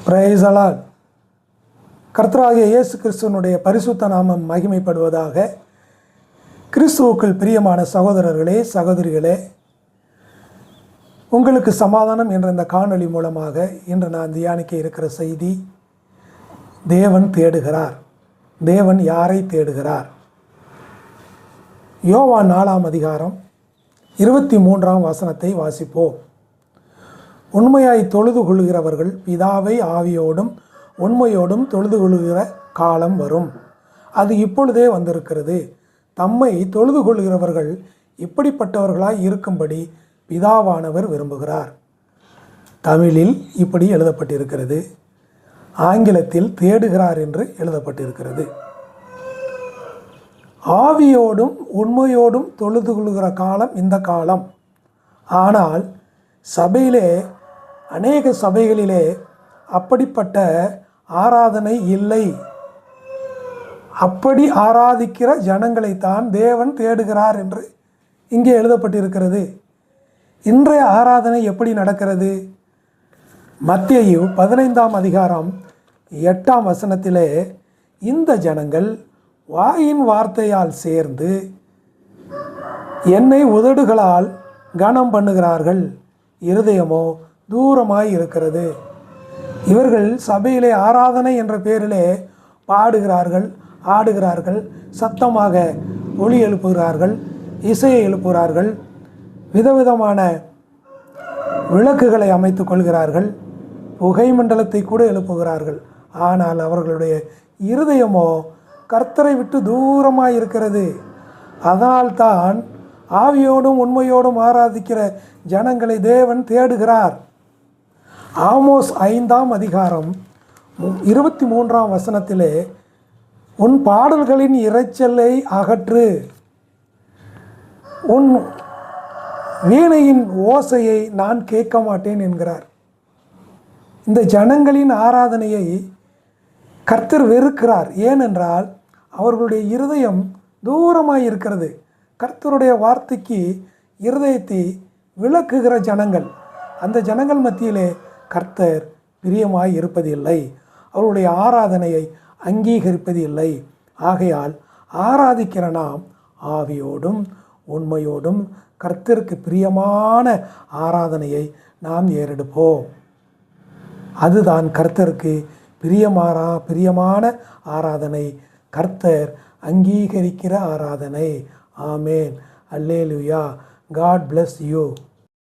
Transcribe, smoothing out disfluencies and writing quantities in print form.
Praise the Lord. கர்த்தராகிய இயேசு கிறிஸ்துவனுடைய பரிசுத்த நாமம் மகிமைப்படுவதாக. கிறிஸ்துவுக்குள் பிரியமான சகோதரர்களே, சகோதரிகளே, உங்களுக்கு சமாதானம் என்ற இந்த காணொளி மூலமாக இன்று நான் தியானிக்க இருக்கிற செய்தி, தேவன் தேடுகிறார். தேவன் யாரை தேடுகிறார்? யோவான் 4ஆம் அதிகாரம் 23ஆம் வசனத்தை வாசிப்போம். உண்மையாய் தொழுது கொள்கிறவர்கள் பிதாவை ஆவியோடும் உண்மையோடும் தொழுது கொள்கிற காலம் வரும், அது இப்பொழுதே வந்திருக்கிறது. தம்மை தொழுது கொள்கிறவர்கள் இப்படிப்பட்டவர்களாய் இருக்கும்படி பிதாவானவர் விரும்புகிறார். தமிழில் இப்படி எழுதப்பட்டிருக்கிறது, ஆங்கிலத்தில் தேடுகிறார் என்று எழுதப்பட்டிருக்கிறது. ஆவியோடும் உண்மையோடும் தொழுது கொள்கிற காலம் இந்த காலம். ஆனால் சபையிலே, அநேக சபைகளிலே அப்படிப்பட்ட ஆராதனை இல்லை. அப்படி ஆராதிக்கிற ஜனங்களைத்தான் தேவன் தேடுகிறார் என்று இங்கே எழுதப்பட்டிருக்கிறது. இன்றைய ஆராதனை எப்படி நடக்கிறது? மத்தேயு 15ஆம் அதிகாரம் 8ஆம் வசனத்திலே, இந்த ஜனங்கள் வாயின் வார்த்தையால் சேர்ந்து என்னை உதடுகளால் கனம் பண்ணுகிறார்கள், இருதயமோ தூரமாய் இருக்கிறது. இவர்கள் சபையிலே ஆராதனை என்ற பெயரிலே பாடுகிறார்கள், ஆடுகிறார்கள், சத்தமாக ஒலி எழுப்புகிறார்கள், இசையை எழுப்புகிறார்கள், விதவிதமான விளக்குகளை அமைத்து கொள்கிறார்கள், புகை மண்டலத்தை கூட எழுப்புகிறார்கள். ஆனால் அவர்களுடைய இருதயமோ கர்த்தரை விட்டு தூரமாய் இருக்கிறது. அதனால்தான் ஆவியோடும் உண்மையோடும் ஆராதிக்கிற ஜனங்களை தேவன் தேடுகிறார். ஆமோஸ் 5ஆம் அதிகாரம் 23ஆம் வசனத்திலே, உன் பாடல்களின் இரைச்சலை அகற்று, உன் வீணையின் ஓசையை நான் கேட்க மாட்டேன் என்கிறார். இந்த ஜனங்களின் ஆராதனையை கர்த்தர் வெறுக்கிறார். ஏனென்றால் அவர்களுடைய இருதயம் தூரமாய் இருக்கிறது. கர்த்தருடைய வார்த்தைக்கு இருதயத்தை விளக்குகிற ஜனங்கள், அந்த ஜனங்கள் மத்தியிலே கர்த்தர் பிரியமாய் இருப்பதில்லை, அவருடைய ஆராதனையை அங்கீகரிப்பதில்லை. ஆகையால் ஆராதிக்கிற நாம் ஆவியோடும் உண்மையோடும் கர்த்தருக்கு பிரியமான ஆராதனையை நாம் ஏறெடுப்போம். அதுதான் கர்த்தருக்கு பிரியமான ஆராதனை, கர்த்தர் அங்கீகரிக்கிற ஆராதனை. ஆமேன். அல்லேலூயா. God bless you.